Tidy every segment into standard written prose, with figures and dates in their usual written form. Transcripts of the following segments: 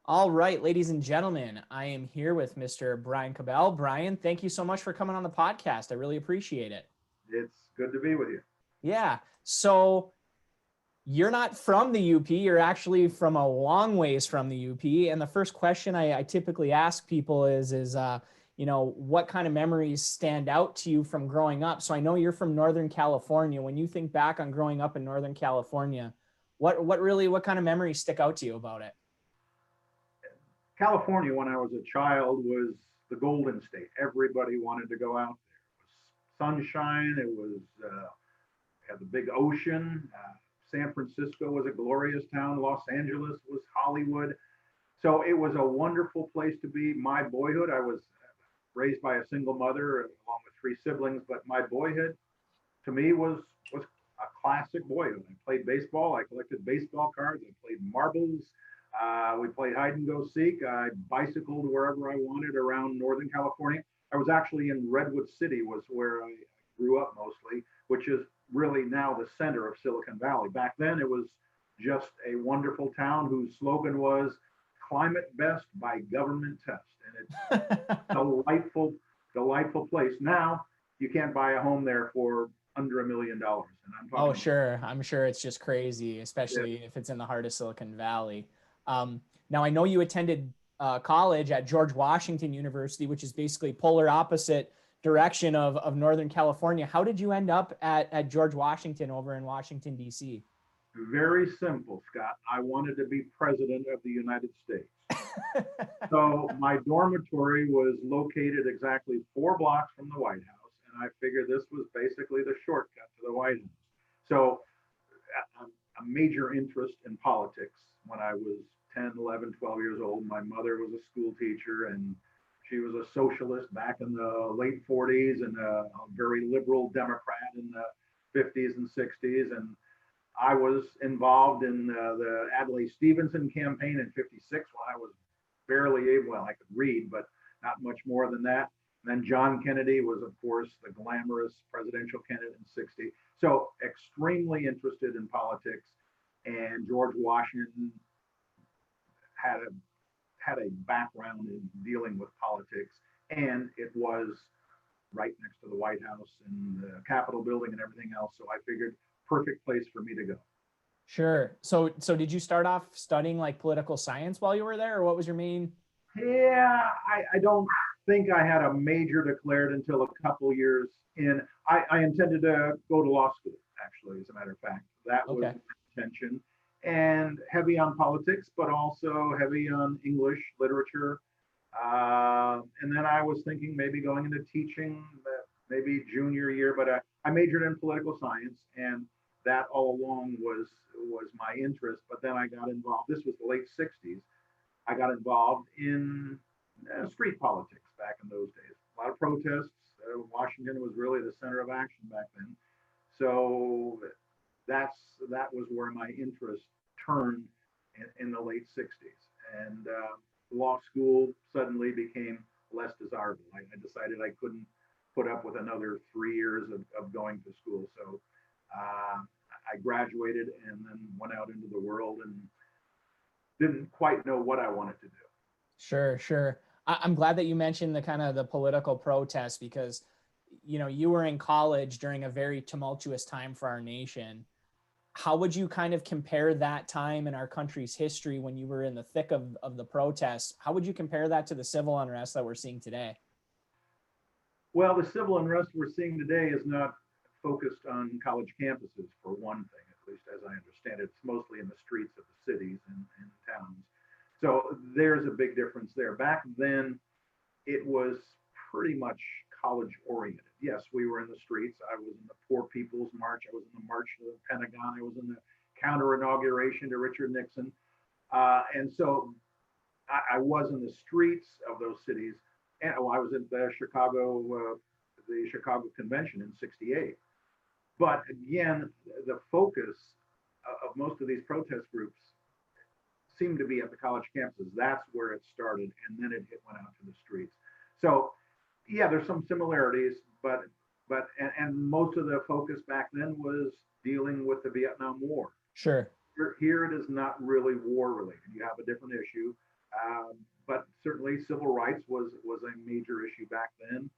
All right, ladies and gentlemen, I am here with Mr. Brian Cabell. Brian, thank you so much for coming on the podcast. I really appreciate it. It's good to be with you. Yeah. So you're not from the UP. You're actually from a long ways from the UP. And the first question I typically ask people is, what kind of memories stand out to you from growing up? So I know you're from Northern California. When you think back on growing up in Northern California, what kind of memories stick out to you about it? California, when I was a child, was the Golden State. Everybody wanted to go out there. It was sunshine. It was had the big ocean. San Francisco was a glorious town. Los Angeles was Hollywood. So it was a wonderful place to be. My boyhood, I was raised by a single mother along with three siblings, but my boyhood to me was a classic boyhood. I played baseball. I collected baseball cards. I played marbles. We played hide and go seek. I bicycled wherever I wanted around Northern California. I was actually in Redwood City, was where I grew up mostly, which is really now the center of Silicon Valley. Back then, it was just a wonderful town whose slogan was "Climate Best by Government Test," and it's delightful, delightful place. Now you can't buy a home there for under $1 million, and I'm Oh, talking about sure. I'm sure it's just crazy, it. especially if it's in the heart of Silicon Valley. Now, I know you attended college at George Washington University, which is basically polar opposite direction of Northern California. How did you end up at George Washington over in Washington, D.C.? Very simple, Scott. I wanted to be president of the United States. So my dormitory was located exactly 4 blocks from the White House, and I figured this was basically the shortcut to the White House. So a major interest in politics when I was 10, 11, 12 years old. My mother was a school teacher, and she was a socialist back in the late 40s and a very liberal Democrat in the 50s and 60s. And I was involved in the Adlai Stevenson campaign in '56 when I was barely able, well, I could read, but not much more than that. And then John Kennedy was, of course, the glamorous presidential candidate in '60. So extremely interested in politics. And George Washington had a background in dealing with politics, and it was right next to the White House and the Capitol building and everything else. So I figured perfect place for me to go. Sure. So did you start off studying like political science while you were there, or what was your main? Yeah, I don't think I had a major declared until a couple years in. I intended to go to law school, actually, as a matter of fact. That was Okay. my intention. And heavy on politics, but also heavy on English literature. And then I was thinking maybe going into teaching, maybe junior year, but I majored in political science, and that all along was my interest. But then I got involved. This was the late '60s. I got involved in street politics back in those days. A lot of protests. Washington was really the center of action back then. So that's that was where my interest turned in the late '60s, and law school suddenly became less desirable. I decided I couldn't put up with another 3 years of going to school, so uh, I graduated and then went out into the world and didn't quite know what I wanted to do. Sure, sure. I'm glad that you mentioned the kind of the political protests because, you were in college during a very tumultuous time for our nation. How would you kind of compare that time in our country's history when you were in the thick of the protests? How would you compare that to the civil unrest that we're seeing today? Well, the civil unrest we're seeing today is not focused on college campuses, for one thing, at least as I understand it. It's mostly in the streets of the cities and towns. So there's a big difference there. Back then, it was pretty much college oriented. Yes, we were in the streets. I was in the Poor People's March. I was in the March to the Pentagon. I was in the counter inauguration to Richard Nixon. And so I was in the streets of those cities. And I was at the Chicago Convention in '68. But again, the focus of most of these protest groups seemed to be at the college campuses. That's where it started, and then it went out to the streets. So, yeah, there's some similarities, but most of the focus back then was dealing with the Vietnam War. Sure. Here it is not really war related. You have a different issue. But certainly civil rights was a major issue back then,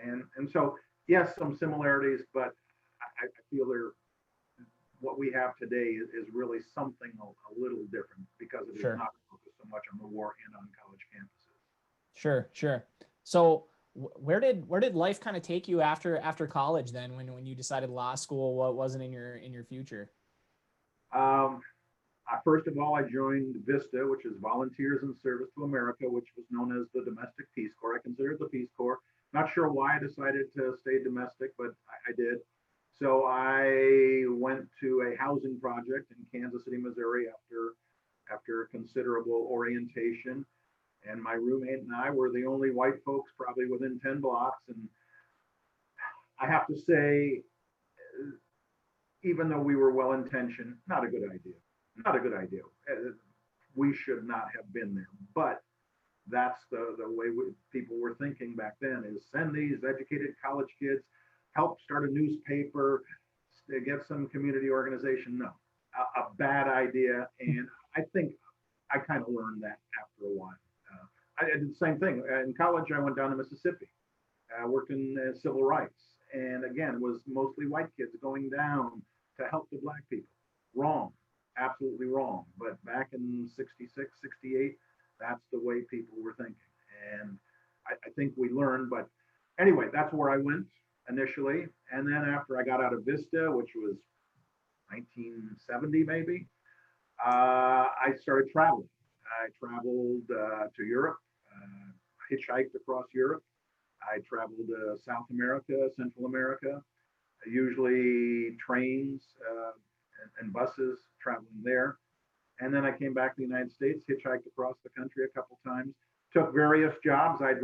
and so yes, some similarities, but I feel there what we have today is really something a little different because it is Sure. not focused so much on the war and on college campuses. Sure, sure. So where did life kind of take you after college then when you decided law school what wasn't in your future? Um, First of all, I joined VISTA, which is Volunteers in Service to America, which was known as the Domestic Peace Corps. I considered the Peace Corps. Not sure why I decided to stay domestic, but I did. So I went to a housing project in Kansas City, Missouri after considerable orientation. And my roommate and I were the only white folks probably within 10 blocks. And I have to say, even though we were well intentioned, not a good idea. Not a good idea. We should not have been there. But that's the way people were thinking back then is send these educated college kids, help start a newspaper, get some community organization. No, a bad idea. And I think I kind of learned that after a while. I did the same thing. In college, I went down to Mississippi, worked in civil rights. And again, it was mostly white kids going down to help the black people. Wrong, absolutely wrong. But back in 66, 68, that's the way people were thinking. And I think we learned. But anyway, that's where I went initially. And then after I got out of Vista, which was 1970 maybe, I started traveling. I traveled to Europe, hitchhiked across Europe. I traveled to South America, Central America, usually trains and buses traveling there. And then I came back to the United States, hitchhiked across the country a couple times, took various jobs. I'd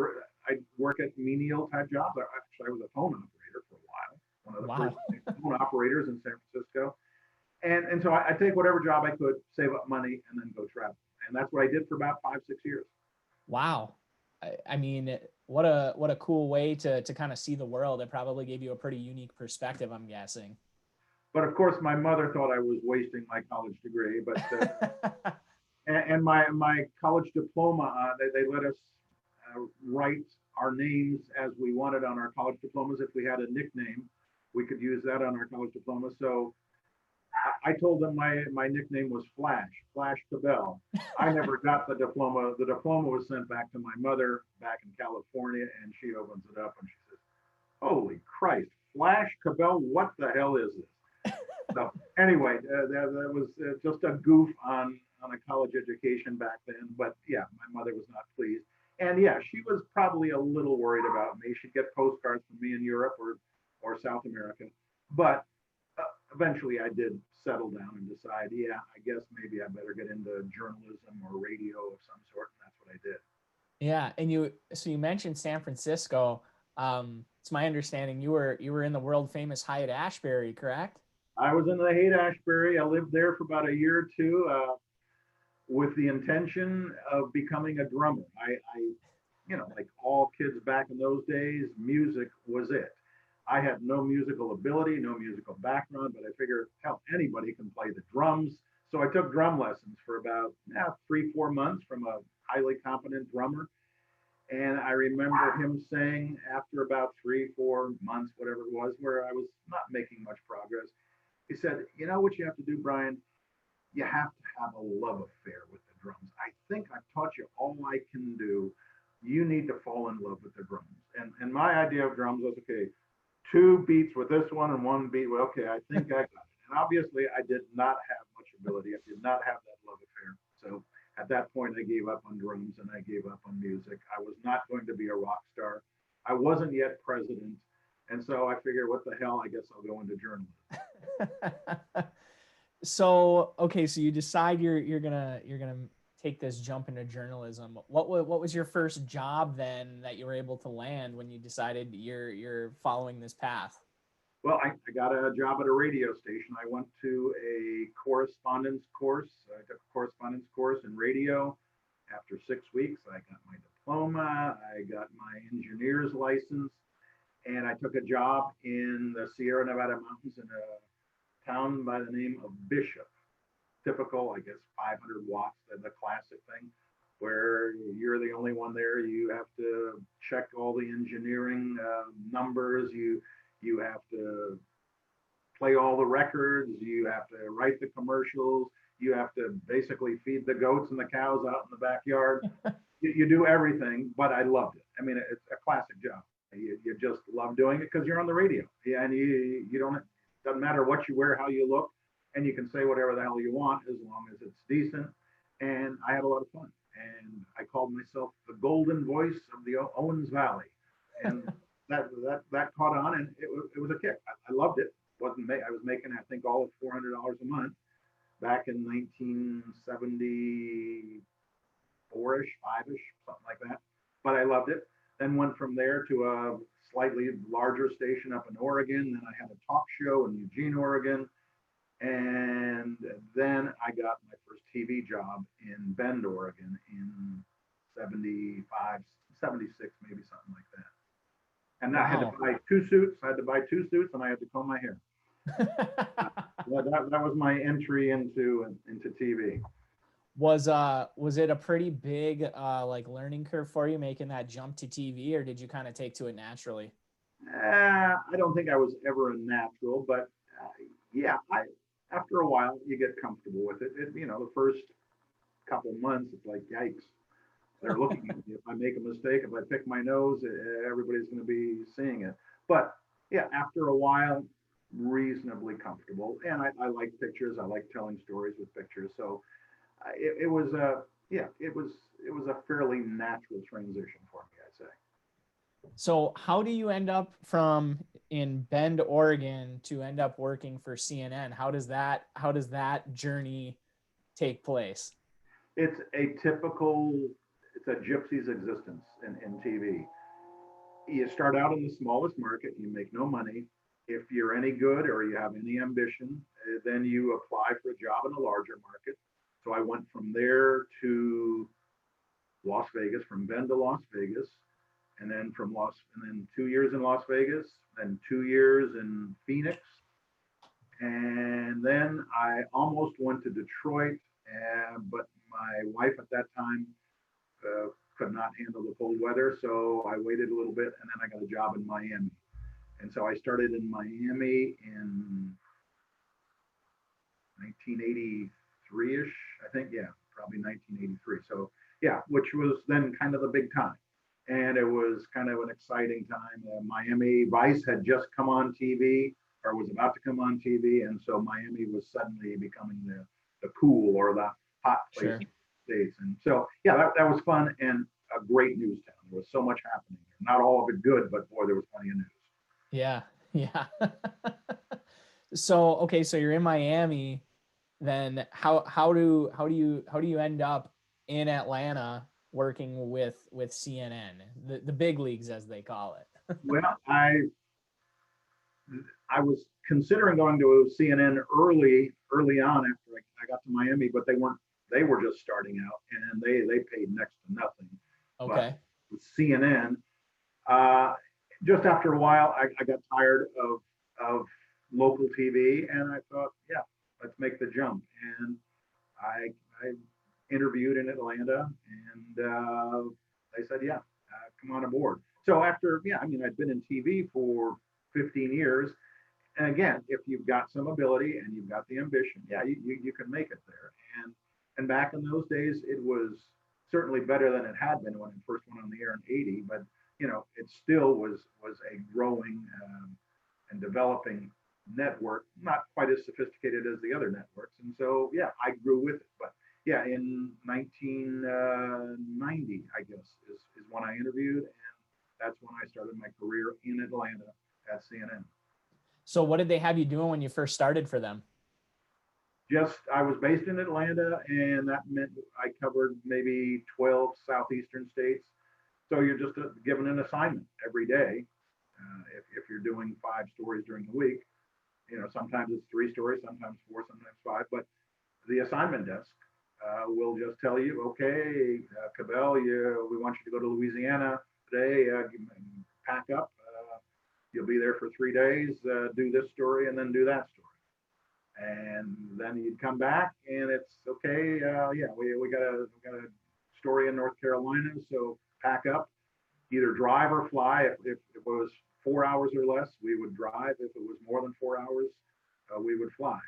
work at menial type jobs. Actually, I was a phone operator for a while, one of the Wow. first phone operators in San Francisco. And so I take whatever job I could, save up money, and then go travel. And that's what I did for about 5, 6 years. Wow. I mean, what a cool way to kind of see the world. It probably gave you a pretty unique perspective, I'm guessing. But of course, my mother thought I was wasting my college degree. But and my college diploma, they let us write our names as we wanted on our college diplomas. If we had a nickname, we could use that on our college diploma. So I told them my nickname was Flash Cabell. I never got the diploma. The diploma was sent back to my mother back in California, and she opens it up and she says, "Holy Christ, Flash Cabell, what the hell is this?" So anyway, that was just a goof on a college education back then. But yeah, my mother was not pleased, and yeah, she was probably a little worried about me. She'd get postcards from me in Europe or South America, but eventually I did settle down and decide, yeah, I guess maybe I better get into journalism or radio of some sort, and that's what I did. Yeah, and you mentioned San Francisco. It's my understanding you were in the world famous Hyatt Ashbury, correct? I was in the Haight Ashbury. I lived there for about a year or two with the intention of becoming a drummer. Like all kids back in those days, music was it. I had no musical ability, no musical background, but I figured, hell, anybody can play the drums. So I took drum lessons for about 3, 4 months from a highly competent drummer. And I remember him saying after about 3, 4 months, whatever it was, where I was not making much progress, he said, "You know what you have to do, Brian? You have to have a love affair with the drums. I think I've taught you all I can do. You need to fall in love with the drums." And my idea of drums was, okay, two beats with this one and one beat. Well, okay, I think I got it. And obviously, I did not have much ability. I did not have that love affair. So at that point, I gave up on drums and I gave up on music. I was not going to be a rock star. I wasn't yet president. And so I figured, what the hell? I guess I'll go into journalism. So okay, so you decide you're gonna take this jump into journalism. What was your first job then that you were able to land when you decided you're following this path? Well, I got a job at a radio station. I went to a correspondence course. I took a correspondence course in radio. After 6 weeks, I got my diploma. I got my engineer's license, and I took a job in the Sierra Nevada mountains in a town by the name of Bishop. Typical, I guess, 500 watts, the classic thing. where you're the only one there. You have to check all the engineering numbers. You have to play all the records. You have to write the commercials. You have to basically feed the goats and the cows out in the backyard. You do everything, but I loved it. I mean, it's a classic job. You just love doing it because you're on the radio. Yeah, and you don't, doesn't matter what you wear, how you look, and you can say whatever the hell you want as long as it's decent. And I had a lot of fun. And I called myself the golden voice of the Owens Valley. And that caught on, and it was a kick. I loved it. I was making, I think, all of $400 a month back in 1974-ish, 5-ish, something like that. But I loved it. Then went from there to a slightly larger station up in Oregon. Then I had a talk show in Eugene, Oregon. And then I got my first TV job in Bend, Oregon in 75, 76, maybe something like that. And I had to buy two suits. I had to buy two suits, and I had to comb my hair. that was my entry into TV. Was it a pretty big like learning curve for you making that jump to TV, or did you kind of take to it naturally? I don't think I was ever a natural, but yeah, after a while you get comfortable with it. The first couple months it's like yikes. They're looking at me. If I make a mistake, if I pick my nose, everybody's going to be seeing it. But yeah, after a while, reasonably comfortable. And I like pictures. I like telling stories with pictures. So it was a fairly natural transition for me, I'd say. So how do you end up from in Bend, Oregon to end up working for CNN? How does that journey take place? It's a gypsy's existence in TV. You start out in the smallest market, you make no money. If you're any good or you have any ambition, then you apply for a job in a larger market. So I went from there to Las Vegas, from Bend to Las Vegas, and then 2 years in Las Vegas, then 2 years in Phoenix. And then I almost went to Detroit, but my wife at that time could not handle the cold weather. So I waited a little bit, and then I got a job in Miami. And so I started in Miami in 1983-ish, I think. Yeah, probably 1983. So yeah, which was then kind of the big time. And it was kind of an exciting time. Miami Vice had just come on TV, or was about to come on TV. And so Miami was suddenly becoming the cool or the hot place. Sure. In the States. And so, yeah, that was fun and a great news town. There was so much happening there. Not all of it good, but boy, there was plenty of news. Yeah. Yeah. So, okay. So you're in Miami, then how do you end up in Atlanta working with CNN, the big leagues, as they call it? Well, I was considering going to CNN early on after I got to Miami, but they were just starting out and they paid next to nothing. Okay. But with CNN, just after a while, I got tired of local TV, and I thought, yeah, let's make the jump. And I interviewed in Atlanta, and they said, yeah, come on aboard. So after, yeah, I mean, I'd been in TV for 15 years. And again, if you've got some ability and you've got the ambition, yeah, you can make it there. And back in those days, it was certainly better than it had been when it first went on the air in '80. But it still was a growing and developing network, not quite as sophisticated as the other networks. And so, yeah, I grew with it. But yeah, in 1990, I guess, is when I interviewed, and that's when I started my career in Atlanta at CNN. So what did they have you doing when you first started for them? I was based in Atlanta, and that meant I covered maybe 12 southeastern states. So you're just given an assignment every day. If you're doing 5 stories during the week, sometimes it's 3 stories, sometimes 4, sometimes 5. But the assignment desk will just tell you, okay, Cabell, we want you to go to Louisiana today. Pack up. You'll be there for 3 days. Do this story and then do that story. And then you'd come back, and it's okay. Yeah, we gotta story in North Carolina, so pack up, either drive or fly. If it was 4 hours or less, we would drive. If it was more than 4 hours, we would fly.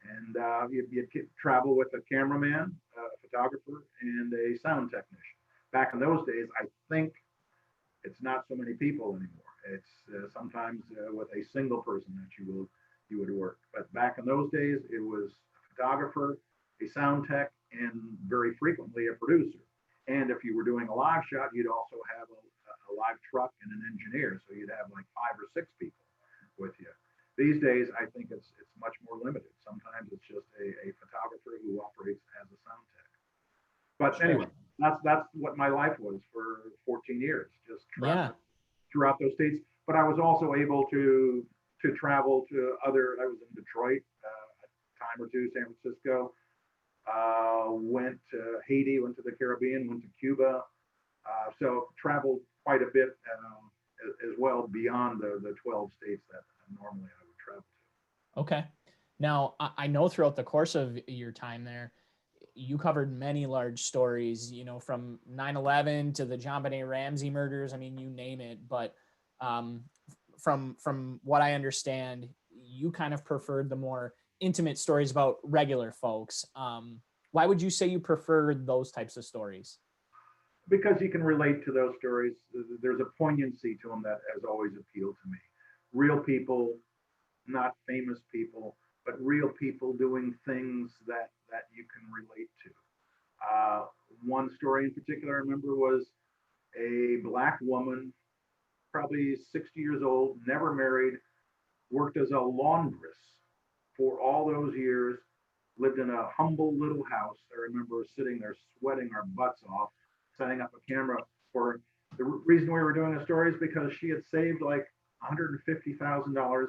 And you'd travel with a cameraman, a photographer, and a sound technician. Back in those days, I think it's not so many people anymore. It's sometimes with a single person that you would work. But back in those days, it was a photographer, a sound tech, and very frequently a producer. And if you were doing a live shot, you'd also have a live truck and an engineer. So you'd have like 5 or 6 people with you. These days, I think it's much more limited. Sometimes it's just a photographer who operates as a sound tech. But anyway, that's what my life was for 14 years, just traveling throughout those states. But I was also able to travel to other. I was in Detroit a time or two, San Francisco. Went to Haiti, went to the Caribbean, went to Cuba. So traveled quite a bit as well beyond the 12 states that normally I would travel to. Okay. Now, I know throughout the course of your time there, you covered many large stories, you know, from 9/11 to the JonBenet Ramsey murders. I mean, you name it. But from what I understand, you kind of preferred the more intimate stories about regular folks. Why would you say you preferred those types of stories? Because you can relate to those stories. There's a poignancy to them that has always appealed to me. Real people, not famous people, but real people doing things that you can relate to. One story in particular I remember was a Black woman, probably 60 years old, never married, worked as a laundress for all those years, lived in a humble little house. I remember sitting there sweating our butts off, setting up a camera for her. The reason we were doing the story is because she had saved like $150,000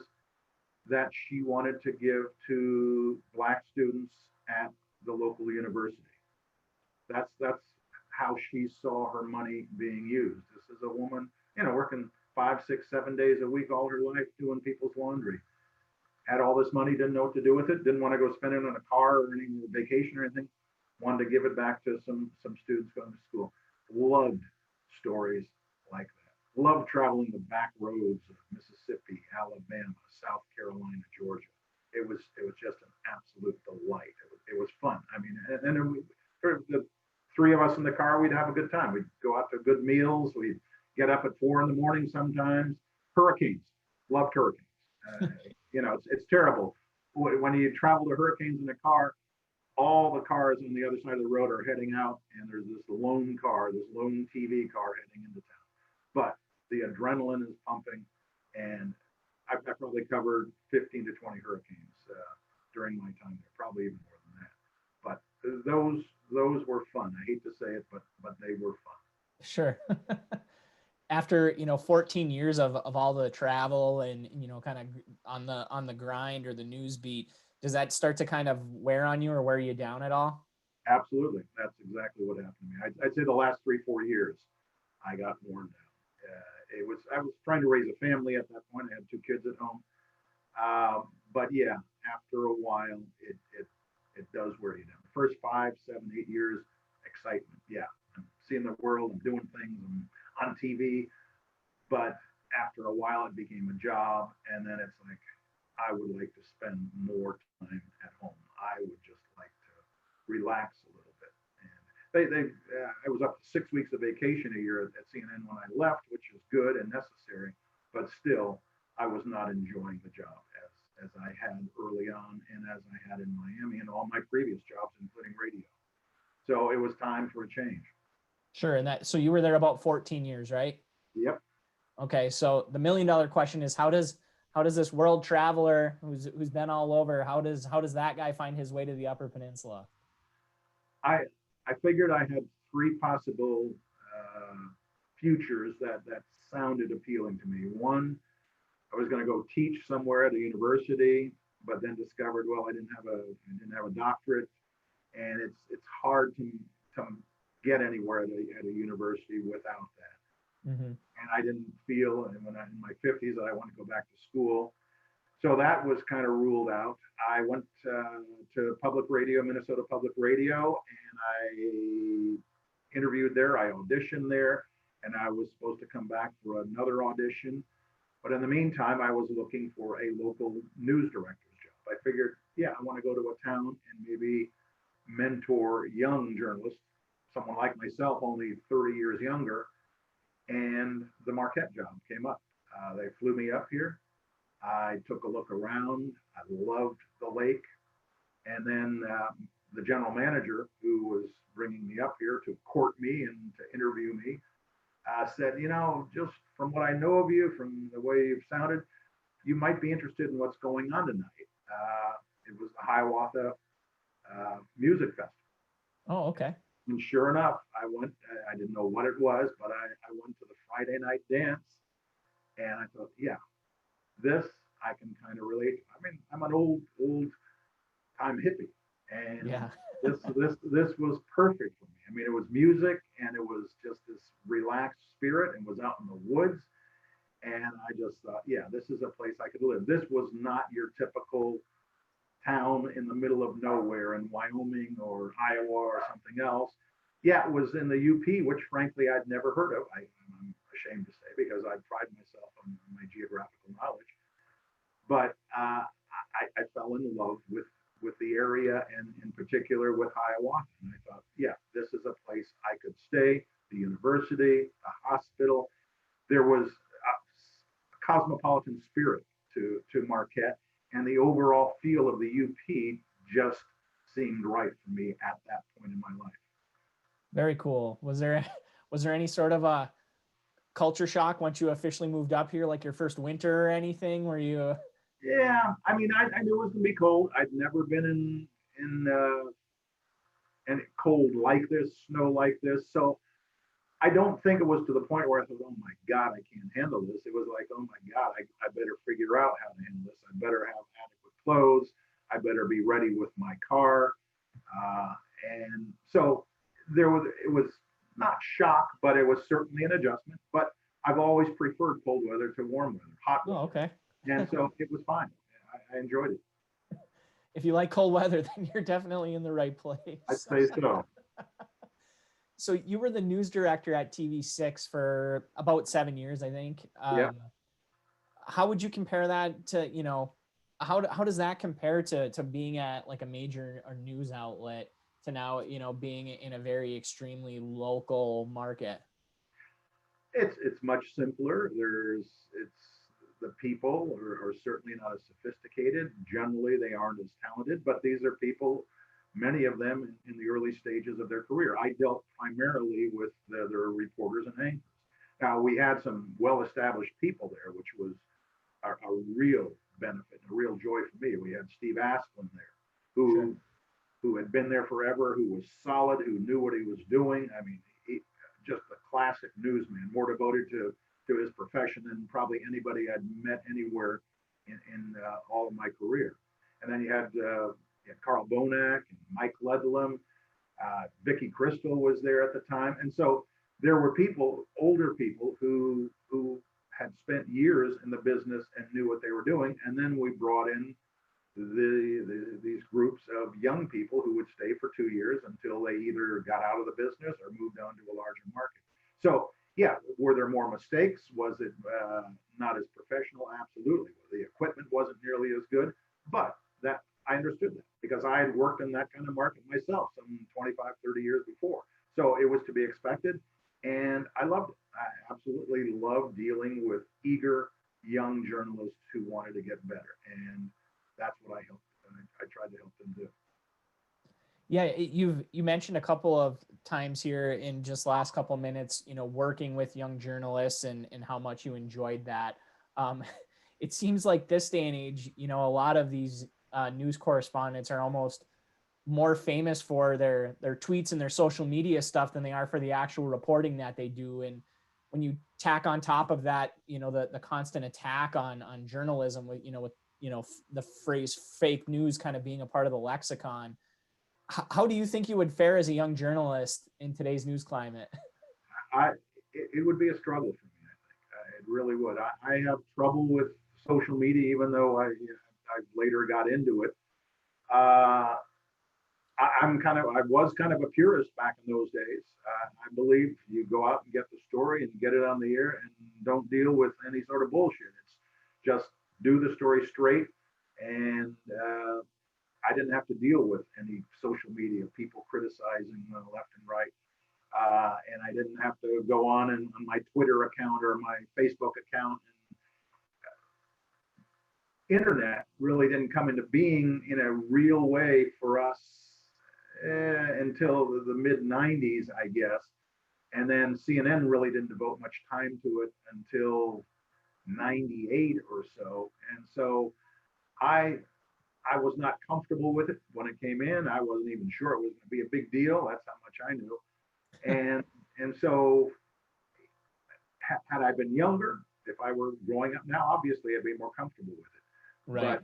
that she wanted to give to Black students at the local university. That's how she saw her money being used. This is a woman, you know, working 5, 6, 7 days a week all her life doing people's laundry. Had all this money, didn't know what to do with it, didn't want to go spend it on a car or any vacation or anything. Wanted to give it back to some students going to school. Loved stories like that. Loved traveling the back roads of Mississippi, Alabama, South Carolina, Georgia. It was just an absolute delight. It was fun. I mean, and then the 3 of us in the car, we'd have a good time. We'd go out to good meals. We'd get up at 4 in the morning sometimes. Hurricanes. Loved hurricanes. You know, it's terrible. When you travel to hurricanes in a car, all the cars on the other side of the road are heading out, and there's this lone TV car heading into town. But the adrenaline is pumping, and I probably covered 15 to 20 hurricanes during my time there, probably even more than that. But those were fun. I hate to say it, but they were fun. Sure. After 14 years of all the travel and kind of on the grind or the news beat, does that start to kind of wear on you or wear you down at all? Absolutely. That's exactly what happened to me. I'd say the last 3-4 years, I got worn down. I was trying to raise a family at that point. I had 2 kids at home. But yeah, after a while, it does wear you down. The first 5, 7, 8 years, excitement. Yeah, I'm seeing the world, I'm doing things, I'm on TV. But after a while, it became a job. And then it's like, I would like to spend more time at home. I would just like to relax a little bit. And I was up to 6 weeks of vacation a year at CNN when I left, which is good and necessary, but still, I was not enjoying the job as I had early on and as I had in Miami and all my previous jobs, including radio. So it was time for a change. Sure. And so you were there about 14 years, right? Yep. Okay. So the $1 million question is, how does this world traveler who's been all over, how does that guy find his way to the Upper Peninsula? I figured I had 3 possible futures that sounded appealing to me. One, I was going to go teach somewhere at a university, but then discovered, well, I didn't have a doctorate, and it's hard to get anywhere at a university without that. Mm-hmm. And I didn't feel, and when I'm in my 50s, that I want to go back to school. So that was kind of ruled out. I went to public radio, Minnesota Public Radio, and I interviewed there. I auditioned there, and I was supposed to come back for another audition. But in the meantime, I was looking for a local news director's job. I figured, yeah, I want to go to a town and maybe mentor young journalists, someone like myself, only 30 years younger. And the Marquette job came up. They flew me up here. I took a look around. I loved the lake. And then the general manager, who was bringing me up here to court me and to interview me, said, you know, just from what I know of you, from the way you've sounded, you might be interested in what's going on tonight. It was the Hiawatha Music Festival. Oh, okay. And sure enough, I went. I didn't know what it was, but I went to the Friday night dance, and I thought, yeah, this I can kind of relate. I mean, I'm an old time hippie, and Yeah. this was perfect for me. I mean, it was music, and it was just this relaxed spirit, and was out in the woods, and I just thought, yeah, this is a place I could live. This was not your typical town in the middle of nowhere in Wyoming or Iowa or something else. Yeah, it was in the UP, which frankly I'd never heard of. I'm ashamed to say, because I pride myself on my geographical knowledge. But I fell in love with the area, and in particular with Hiawatha. And I thought, yeah, this is a place I could stay. The university, the hospital. There was a cosmopolitan spirit to Marquette, and the overall feel of the UP just seemed right for me at that point in my life. Very cool. Was there any sort of a culture shock once you officially moved up here, like your first winter or anything? Were you? Yeah, I mean, I knew it was gonna be cold. I'd never been in cold like this, snow like this. So I don't think it was to the point where I thought, oh my God, I can't handle this. It was like, oh my God, I better figure out how to handle this. I better have adequate clothes. I better be ready with my car. Uh, and so it was not shock, but it was certainly an adjustment. But I've always preferred cold weather to warm weather, hot weather. Oh, okay. And so it was fine. I enjoyed it. If you like cold weather, then you're definitely in the right place. I'd say so. So you were the news director at TV6 for about 7 years, I think. Yeah. How would you compare that to, how does that compare to being at like a major or news outlet to now, being in a very extremely local market? It's much simpler. The people are certainly not as sophisticated. Generally, they aren't as talented, but these are people, many of them in the early stages of their career. I dealt primarily with their reporters and anchors. Now, we had some well-established people there, which was a real benefit, a real joy for me. We had Steve Asplin there, who had been there forever, who was solid, who knew what he was doing. I mean, just a classic newsman, more devoted to his profession than probably anybody I'd met anywhere in all of my career. And then you had Carl Bonack and Mike Ludlam. Vicky Crystal was there at the time. And so there were people, older people, who had spent years in the business and knew what they were doing. And then we brought in these groups of young people who would stay for 2 years until they either got out of the business or moved on to a larger market. So yeah, were there more mistakes? Was it not as professional? Absolutely. The equipment wasn't nearly as good, but that I understood that because I had worked in that kind of market myself some 25, 30 years before. So it was to be expected, and I loved it. I absolutely loved dealing with eager young journalists who wanted to get better, and that's what I helped. I tried to help them do. Yeah, you mentioned a couple of times here in just last couple of minutes, working with young journalists and how much you enjoyed that. It seems like this day and age, a lot of these news correspondents are almost more famous for their tweets and their social media stuff than they are for the actual reporting that they do. And when you tack on top of that, the constant attack on journalism with the phrase fake news kind of being a part of the lexicon, how do you think you would fare as a young journalist in today's news climate? It would be a struggle for me. I think it really would. I have trouble with social media, even though I later got into it. I was kind of a purist back in those days. I believe you go out and get the story and get it on the air and don't deal with any sort of bullshit. It's just do the story straight. And I didn't have to deal with any social media, people criticizing left and right. And I didn't have to go on my Twitter account or my Facebook account. Internet really didn't come into being in a real way for us until the mid 90s, I guess. And then CNN really didn't devote much time to it until 98 or so. And so I was not comfortable with it when it came in. I wasn't even sure it was going to be a big deal. That's how much I knew. And so had I been younger, if I were growing up now, obviously I'd be more comfortable with it. Right.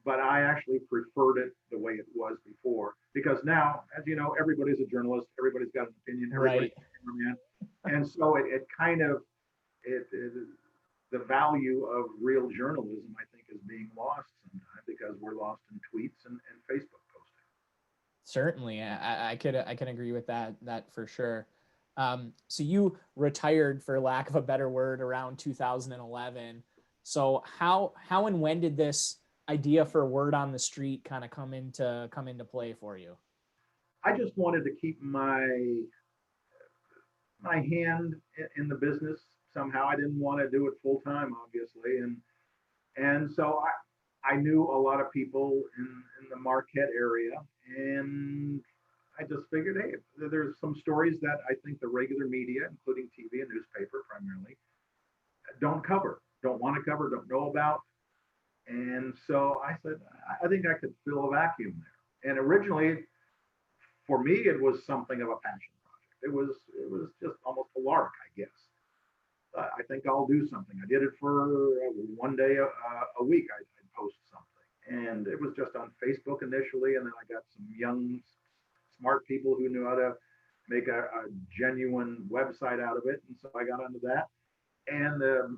But I actually preferred it the way it was before, because now, as you know, everybody's a journalist, everybody's got an opinion, everybody's a cameraman, and so it kind of the value of real journalism, I think, is being lost sometimes because we're lost in tweets and Facebook posting. Certainly, I can agree with that for sure. So you retired, for lack of a better word, around 2011. So how and when did this idea for word on the street kind of come into play for you? I just wanted to keep my hand in the business somehow. I didn't want to do it full time, obviously, and so I knew a lot of people in the Marquette area, and I just figured, hey, there's some stories that I think the regular media, including TV and newspaper primarily, don't want to cover, don't know about. And so I said, I think I could fill a vacuum there. And originally, for me, it was something of a passion project. It was just almost a lark, I guess. I think I'll do something. I did it for one day a week. I'd post something, and it was just on Facebook initially, and then I got some young, smart people who knew how to make a genuine website out of it, and so I got onto that, and the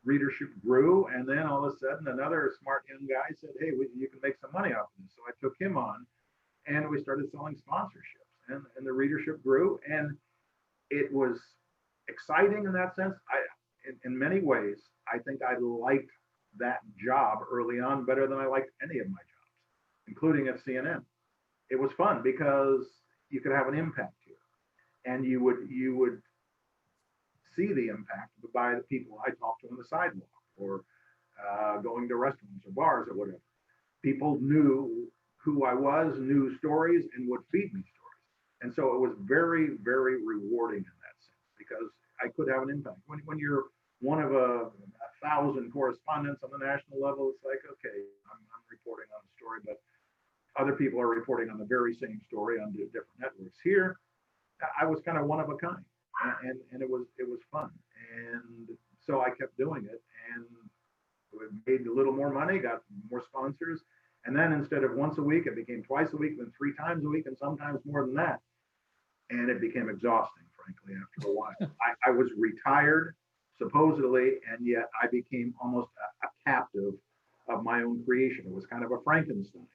readership grew, and then all of a sudden another smart young guy said, hey, you can make some money off of this. So I took him on, and we started selling sponsorships, and the readership grew, and it was exciting in that sense. In many ways, I think I liked that job early on better than I liked any of my jobs, including at CNN. It was fun because you could have an impact here, and you would see the impact by the people I talked to on the sidewalk or going to restaurants or bars or whatever. People knew who I was, knew stories, and would feed me stories. And so it was very, very rewarding in that sense because I could have an impact. When you're one of a 1,000 correspondents on the national level, it's like, okay, I'm reporting on a story, but other people are reporting on the very same story on different networks. Here, I was kind of one of a kind, and it was fun. And so I kept doing it, and made a little more money, got more sponsors. And then instead of once a week, it became twice a week, then 3 times a week, and sometimes more than that. And it became exhausting, frankly, after a while. I was retired, supposedly, and yet I became almost a captive of my own creation. It was kind of a Frankenstein.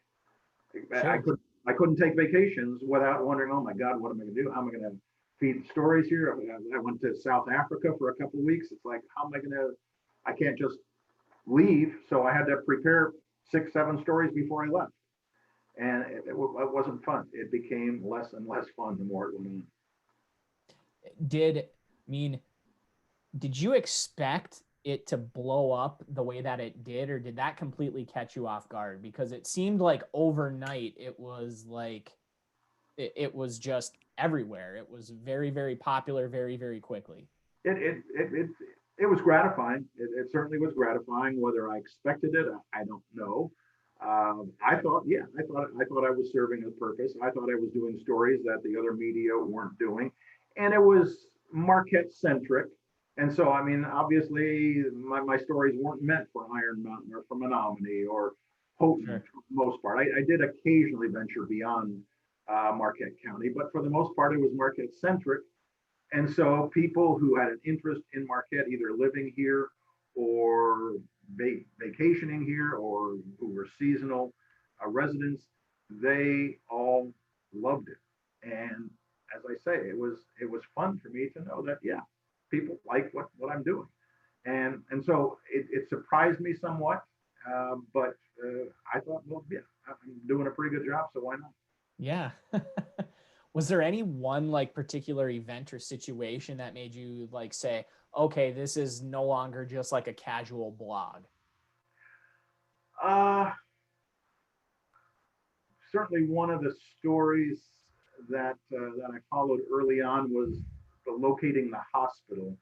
Sure. I couldn't take vacations without wondering, oh my God, what am I going to do? How am I going to feed stories here? I went to South Africa for a couple of weeks. It's like, how am I going to, I can't just leave. So I had to prepare 6, 7 stories before I left. And it wasn't fun. It became less and less fun the more it went on. Did you expect it to blow up the way that it did, or did that completely catch you off guard? Because it seemed like overnight it was like it was just everywhere. It was very, very popular very, very quickly. It was gratifying. It certainly was gratifying. Whether I expected it, I don't know. I thought I was serving a purpose. I thought I was doing stories that the other media weren't doing, and it was Marquette centric. And so, I mean, obviously, my stories weren't meant for Iron Mountain or for Menominee or Houghton, sure, for the most part. I did occasionally venture beyond Marquette County, but for the most part, it was Marquette centric. And so people who had an interest in Marquette, either living here or vacationing here, or who were seasonal residents, they all loved it. And as I say, it was fun for me to know that, yeah, people like what I'm doing. And so it surprised me somewhat, but I thought, well, yeah, I'm doing a pretty good job, so why not? Yeah. Was there any one like particular event or situation that made you like say, okay, this is no longer just like a casual blog? Uh, Certainly one of the stories that I followed early on was the locating the hospital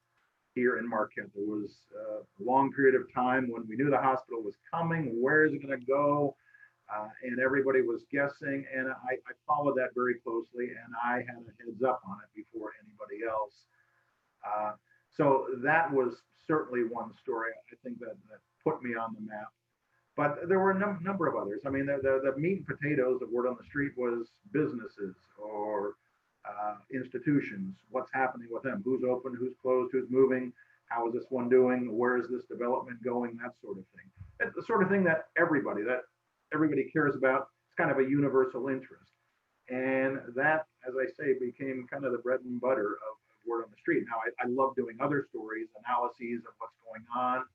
here in Marquette. There was a long period of time when we knew the hospital was coming. Where is it going to go? And everybody was guessing. And I followed that very closely, and I had a heads up on it before anybody else. Uh, so that was certainly one story I think that put me on the map. But there were a number of others. I mean, the meat and potatoes of word on the street was businesses or institutions. What's happening with them? Who's open? Who's closed? Who's moving? How is this one doing? Where is this development going? That sort of thing. It's the sort of thing that everybody cares about. It's kind of a universal interest, and that, as I say, became kind of the bread and butter of word on the street. Now, I love doing other stories, analyses of what's going on,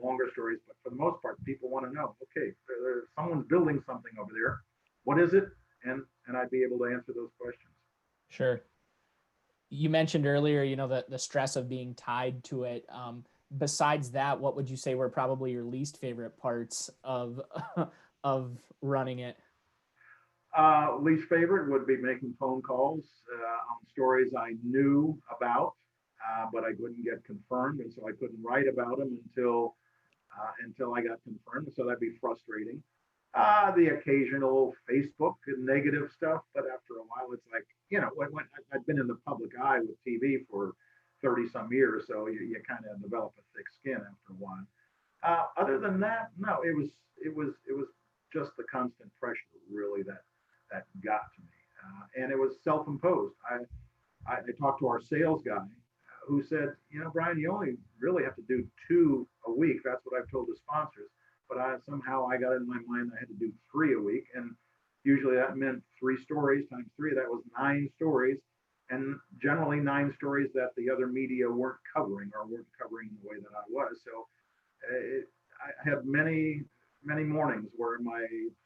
longer stories, but for the most part, people want to know, okay, someone's building something over there. What is it? And I'd be able to answer those questions. Sure. You mentioned earlier, the stress of being tied to it. Besides that, what would you say were probably your least favorite parts of of running it? Least favorite would be making phone calls on stories I knew about, but I couldn't get confirmed, and so I couldn't write about them until I got confirmed. So that'd be frustrating. The occasional Facebook negative stuff, but after a while, it's like, when I've been in the public eye with TV for 30 some years, so you kind of develop a thick skin after a while. Other than that, no, it was just the constant pressure really that got to me, and it was self-imposed. I talked to our sales guy who said, Brian, you only really have to do two a week. That's what I've told the sponsors. But somehow I got in my mind I had to do three a week. And usually that meant three stories times three. That was nine stories. And generally nine stories that the other media weren't covering or weren't covering the way that I was. So I had many mornings where my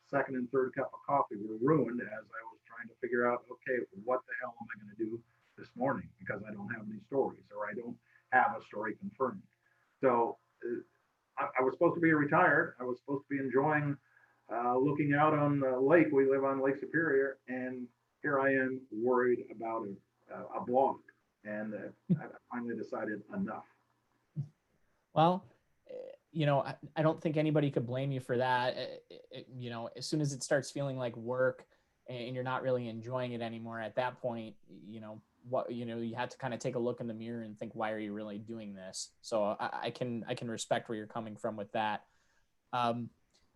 second and third cup of coffee were ruined as I was trying to figure out, okay, what the hell am I going to do this morning because I don't have any stories or I don't have a story confirmed. So I was supposed to be retired. I was supposed to be enjoying looking out on the lake. We live on Lake Superior, and here I am worried about a blog. And I finally decided enough. Well, I don't think anybody could blame you for that. As soon as it starts feeling like work and you're not really enjoying it anymore, at that point, you have to kind of take a look in the mirror and think, why are you really doing this? So I can respect where you're coming from with that. Um,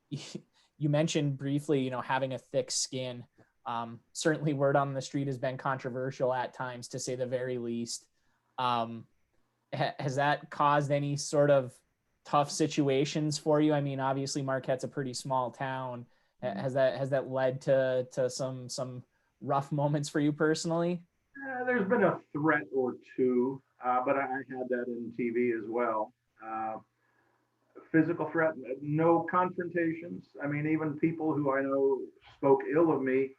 you mentioned briefly, having a thick skin. Certainly, word on the street has been controversial at times, to say the very least. Has that caused any sort of tough situations for you? I mean, obviously Marquette's a pretty small town. Has that led to some rough moments for you personally? There's been a threat or two, but I had that in TV as well. Uh, Physical threat, no confrontations. I mean, even people who I know spoke ill of me,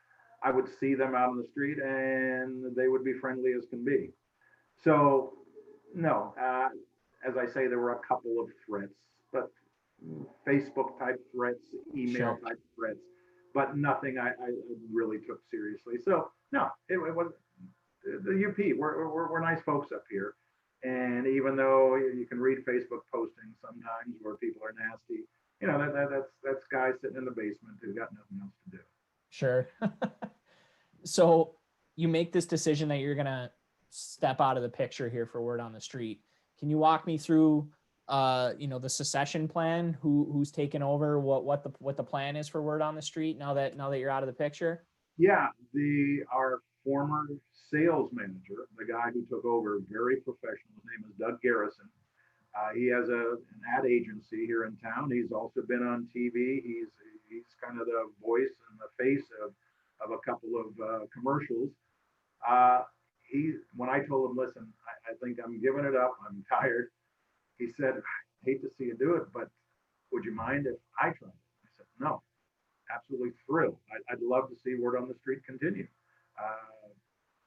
I would see them out on the street and they would be friendly as can be. So, no, as I say, there were a couple of threats, but Facebook type threats, email Sure. type threats, but nothing I really took seriously. So, no, it was the UP. We're nice folks up here. And even though you can read Facebook postings sometimes where people are nasty, that's guys sitting in the basement who've got nothing else to do. Sure. So you make this decision that you're going to step out of the picture here for word on the street. Can you walk me through the succession plan, who's taken over, what the plan is for word on the street now that you're out of the picture? Yeah, the our former sales manager, the guy who took over, very professional. His name is Doug Garrison. He has an ad agency here in town. He's also been on TV. He's kind of the voice and the face of a couple of commercials. When I told him, listen, I think I'm giving it up. I'm tired. He said, I hate to see you do it, but would you mind if I tried it? I said, no, absolutely thrilled. I'd love to see word on the street continue.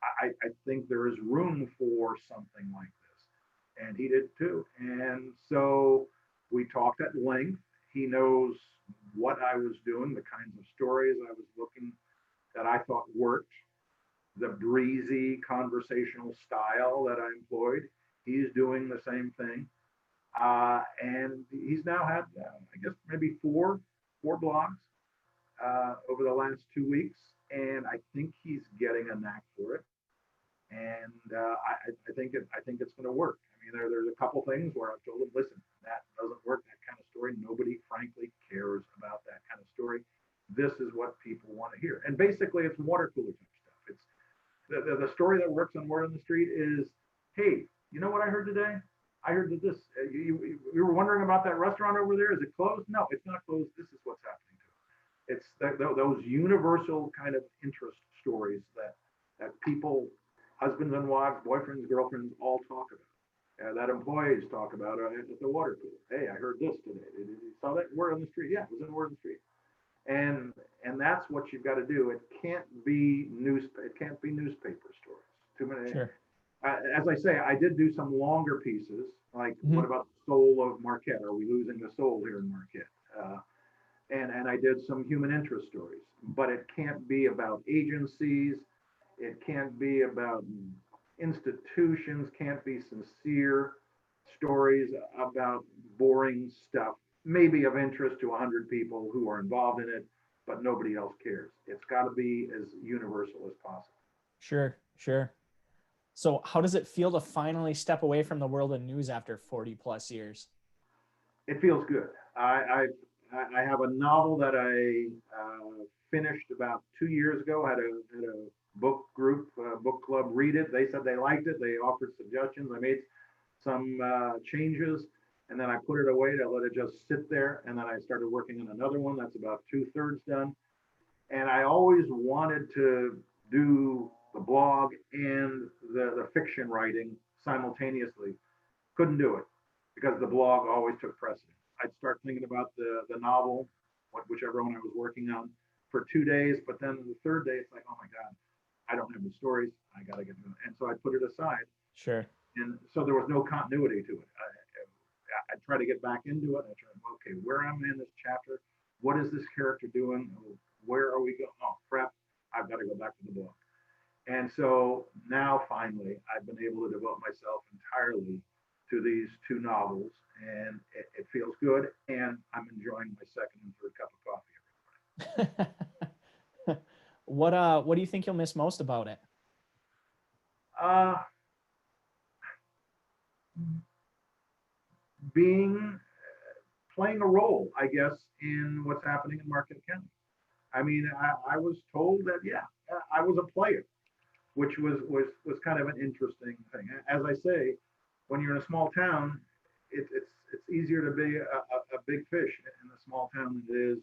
I think there is room for something like this. And he did too. And so we talked at length. He knows what I was doing, the kinds of stories I was looking that I thought worked, the breezy conversational style that I employed. He's doing the same thing. And he's now had, I guess, maybe four blogs over the last 2 weeks. And I think he's getting a knack for it. And I think it's going to work. I mean, there's a couple things where I've told him, listen, that doesn't work. That kind of story, nobody, frankly, cares about that kind of story. This is what people want to hear. And basically, it's water cooler type stuff. It's the story that works on word on the street is, hey, you know what I heard today? I heard that this. You were wondering about that restaurant over there. Is it closed? No, it's not closed. This is what's happening to it. It's those universal kind of interest stories that people, husbands and wives, boyfriends, girlfriends, all talk about. That employees talk about at the water cooler. Hey, I heard this today. Did you saw that word on the street? Yeah, it was in the word on the street. And that's what you've got to do. It can't be newspaper stories. Too many. Sure. As I say, I did do some longer pieces, like what about the soul of Marquette? Are we losing the soul here in Marquette? And I did some human interest stories, but it can't be about agencies. It can't be about institutions, can't be sincere stories about boring stuff, maybe of interest to 100 people who are involved in it, but nobody else cares. It's got to be as universal as possible. Sure, sure. So how does it feel to finally step away from the world of news after 40 plus years? It feels good. I have a novel that I finished about 2 years ago. Had a book group, book club read it. They said they liked it. They offered suggestions. I made some changes, and then I put it away to let it just sit there. And then I started working on another one that's about 2/3 done. And I always wanted to do the blog and the fiction writing simultaneously. Couldn't do it because the blog always took precedence. I'd start thinking about the novel, whichever one I was working on, for 2 days, but then the third day, it's like, oh my God, I don't have the stories. I got to get them. And so I put it aside. Sure. And so there was no continuity to it. I try to get back into it. I try, okay, where am I in this chapter? What is this character doing? Where are we going? Oh, crap. I've got to go back to the book. And so now finally, I've been able to devote myself entirely to these 2 novels, and it feels good. And I'm enjoying my second and third cup of coffee every morning. What do you think you'll miss most about it? Playing a role, I guess, in what's happening in Marquette County. I mean, I was told that, yeah, I was a player, which was kind of an interesting thing. As I say, when you're in a small town, it's easier to be a big fish in a small town than it is,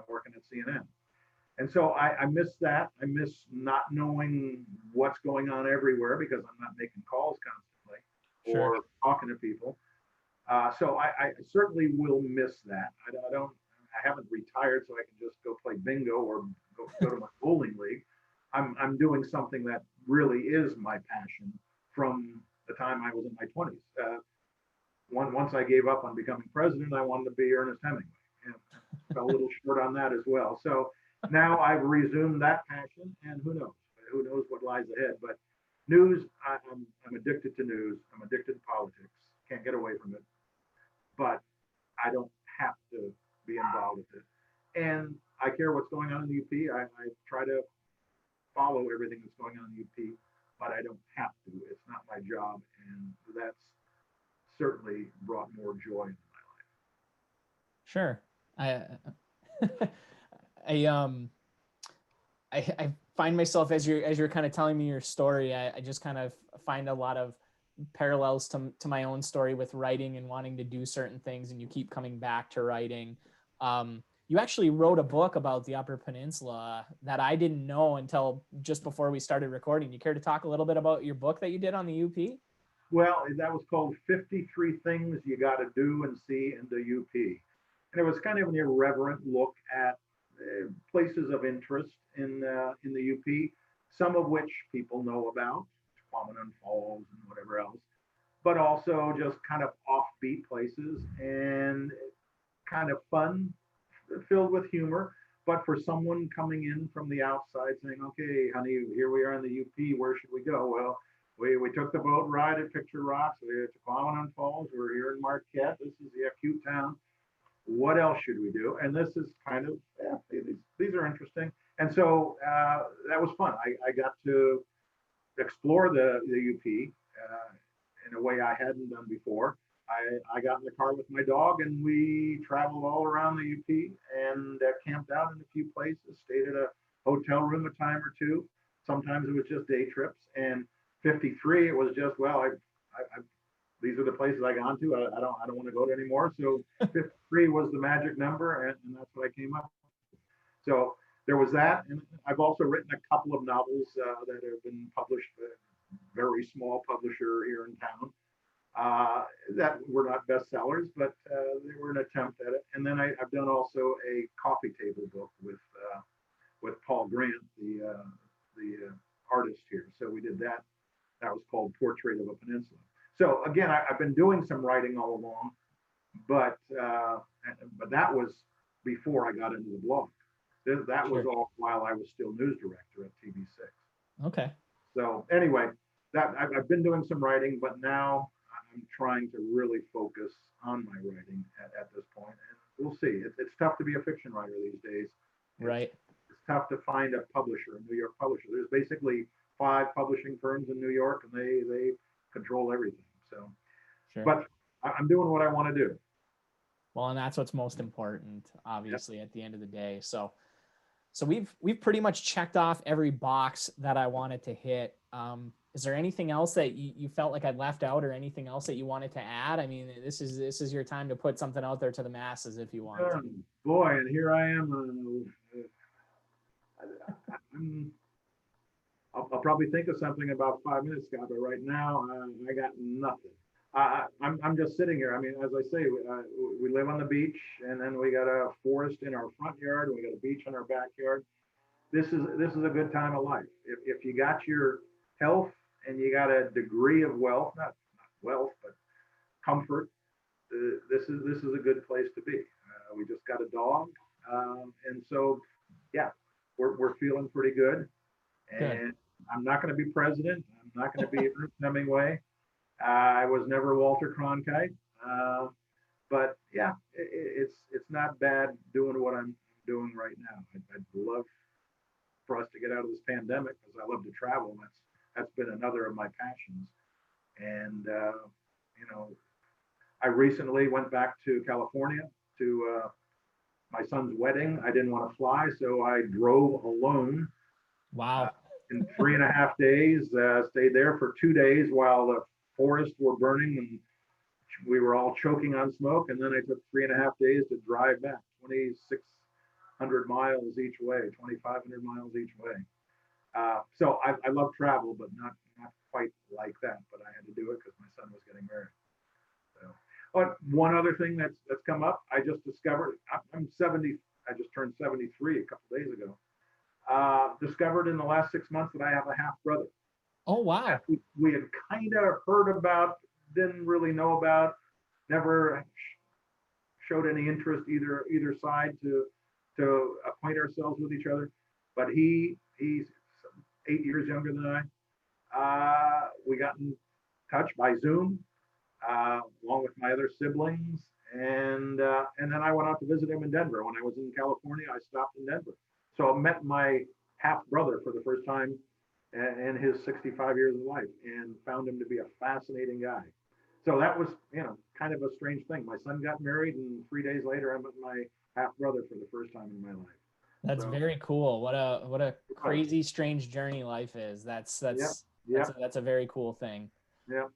working at CNN. And so I miss that. I miss not knowing what's going on everywhere because I'm not making calls constantly or talking to people. So I certainly will miss that. I haven't retired, so I can just go play bingo or go to my bowling league. I'm doing something that really is my passion from the time I was in my 20s. Once I gave up on becoming president, I wanted to be Ernest Hemingway, and fell a little short on that as well. So now I've resumed that passion, and who knows what lies ahead. But news, I'm addicted to news. I'm addicted to politics. Can't get away from it. But I don't have to be involved with it. And I care what's going on in the UP. I try to follow everything that's going on in the UP, but I don't have to. It's not my job, and that's certainly brought more joy into my life. Sure. I find myself as you're kind of telling me your story, I just kind of find a lot of parallels to my own story with writing and wanting to do certain things, and you keep coming back to writing. you actually wrote a book about the Upper Peninsula that I didn't know until just before we started recording. You care to talk a little bit about your book that you did on the UP? Well, that was called 53 Things You Got to Do and See in the UP. And it was kind of an irreverent look at places of interest in the UP, some of which people know about, Quamanon Falls and whatever else, but also just kind of offbeat places and kind of fun, filled with humor. But for someone coming in from the outside saying, okay, honey, here we are in the UP, where should we go? Well, we took the boat ride at Picture Rocks, we're to Quamanon Falls, we're here in Marquette, this is a cute town. What else should we do? And this is kind of, yeah, these are interesting. And so that was fun. I got to explore the UP in a way I hadn't done before. I got in the car with my dog and we traveled all around the UP and camped out in a few places, stayed at a hotel room a time or two. Sometimes it was just day trips. And 53, it was just, well, these are the places I gone to. I don't want to go to anymore. So 53 was the magic number, and that's what I came up with. So there was that, and I've also written a couple of novels that have been published. Very small publisher here in town that were not bestsellers, but they were an attempt at it. And then I've done also a coffee table book with Paul Grant, the artist here. So we did that. That was called Portrait of a Peninsula. So again, I've been doing some writing all along, but that was before I got into the blog. That was all while I was still news director at TV6. Okay. So anyway, that I've been doing some writing, but now I'm trying to really focus on my writing at this point. And we'll see. It's tough to be a fiction writer these days. Right. It's tough to find a publisher, a New York publisher. There's basically 5 publishing firms in New York, and they control everything. So, sure. But I'm doing what I want to do. Well, and that's what's most important, obviously, at the end of the day. So we've pretty much checked off every box that I wanted to hit. Is there anything else that you felt like I'd left out, or anything else that you wanted to add? I mean, this is your time to put something out there to the masses if you want. Boy, and here I am. I'll probably think of something about 5 minutes, Scott, but right now I got nothing. I'm just sitting here. I mean, as I say, we live on the beach, and then we got a forest in our front yard, and we got a beach in our backyard. This is a good time of life. If you got your health and you got a degree of wealth, not wealth, but comfort, this is a good place to be. We just got a dog, and so yeah, we're feeling pretty good. And I'm not going to be president. I'm not going to be Ernest Hemingway. I was never Walter Cronkite. But yeah, it's not bad doing what I'm doing right now. I'd love for us to get out of this pandemic because I love to travel. And that's been another of my passions. And I recently went back to California to my son's wedding. I didn't want to fly, so I drove alone. Wow. In 3.5 days, stayed there for 2 days while the forests were burning and we were all choking on smoke. And then I took 3.5 days to drive back 2,600 miles each way, 2,500 miles each way. So I love travel, but not quite like that. But I had to do it because my son was getting married. So, but one other thing that's come up, I just discovered. I'm 70. I just turned 73 a couple days ago. Discovered in the last 6 months that I have a half brother. Oh, wow. We had kind of heard about, didn't really know about, never showed any interest either side to acquaint ourselves with each other. But he's 8 years younger than I. We got in touch by Zoom, along with my other siblings. And then I went out to visit him in Denver. When I was in California, I stopped in Denver. So I met my half brother for the first time in his 65 years of life and found him to be a fascinating guy. So that was, kind of a strange thing. My son got married, and 3 days later, I met my half brother for the first time in my life. That's very cool. What a crazy, strange journey life is. That's a very cool thing. Yeah.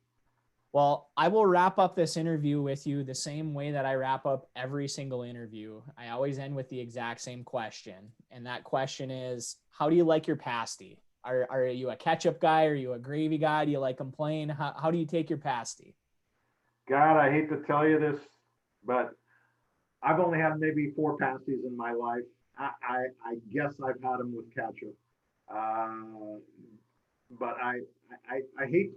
Well, I will wrap up this interview with you the same way that I wrap up every single interview. I always end with the exact same question. And that question is, how do you like your pasty? Are you a ketchup guy? Are you a gravy guy? Do you like them plain? How do you take your pasty? God, I hate to tell you this, but I've only had maybe four pasties in my life. I guess I've had them with ketchup. Uh, but I hate,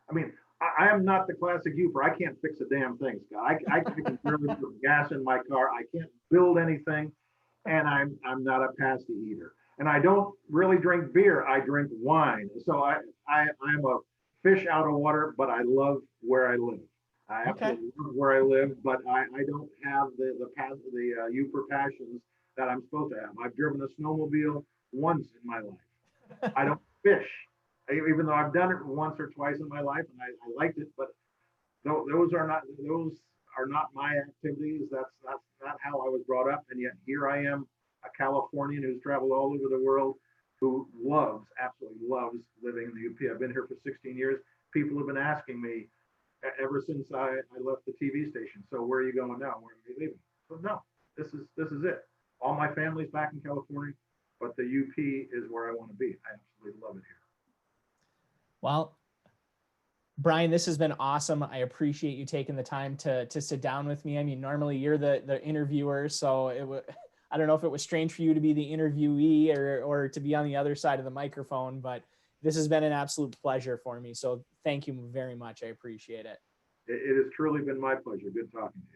I mean, I am not the classic Uper. I can't fix a damn thing, Scott. I can barely put gas in my car. I can't build anything, and I'm not a pasty eater. And I don't really drink beer. I drink wine. So I'm a fish out of water, but I love where I live. I Okay. absolutely love where I live, but I don't have the Uper passions that I'm supposed to have. I've driven a snowmobile once in my life. I don't fish, even though I've done it once or twice in my life and I liked it. But those are not my activities. That's not how I was brought up. And yet here I am, a Californian who's traveled all over the world, who absolutely loves living in the UP. I've been here for 16 years. People have been asking me ever since I left the TV station. So where are you going now? Where are you leaving? So no, this is it. All my family's back in California, but the UP is where I want to be. I absolutely love it here. Well, Brian, this has been awesome. I appreciate you taking the time to sit down with me. I mean, normally you're the interviewer, so I don't know if it was strange for you to be the interviewee or to be on the other side of the microphone, but this has been an absolute pleasure for me. So thank you very much. I appreciate it. It has truly been my pleasure. Good talking to you.